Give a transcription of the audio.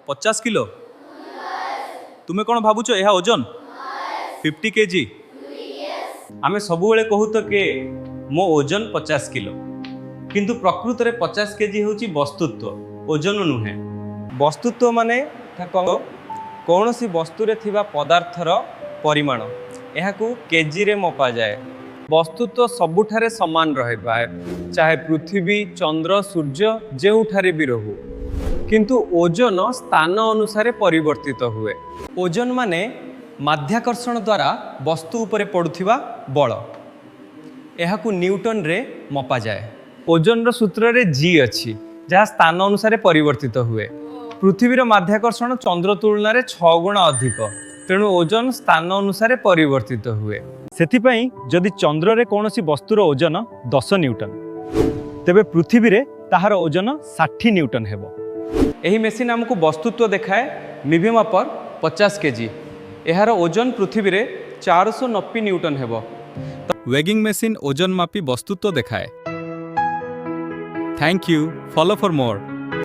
50 kilo तुम्हें कौन भावुच यह ओजन 50 केजी आमे सबुबले कहू तो के मो ओजन 50 किलो किंतु प्रकृत रे 50 केजी होची वस्तुत्व ओजन नुहे। वस्तुत्व माने कौन सी वस्तु रे थिबा पदार्थर परिमाण यह केजी रे मपा जाए। वस्तुत्व सबुठारे समान रहिबा चाहे पृथ्वी चंद्र सूर्य जेउठारे भी रहू किंतु ओजन स्थान अनुसार परिवर्तित हुए। ओजन माने माध्याकर्षण द्वारा वस्तु उपरे पड़ुथिबा बल यह न्यूटन रे मपा जाए। ओजन रो सूत्र रे जी अच्छी जहाँ स्थान अनुसार परिवर्तित हुए। पृथ्वीर माध्याकर्षण चंद्र तुलना रे 6 गुणा अधिक तेणु ओजन स्थान अनुसार परिवर्तित हुए। सेथिपाई जदि चंद्र रे कौनसी वस्तुर ओजन 10 न्यूटन तेबे पृथ्वी रे ताहार ओजन 60 न्यूटन हेबो। एही मेसिन हमको वस्तुत्व देखाए निभिमा पर 50 केजी एहार ओजन पृथ्वी रे 490 न्यूटन हेबो। वेगिंग मेसिन ओजन मापी वस्तुत्व देखाए। Thank you follow for more.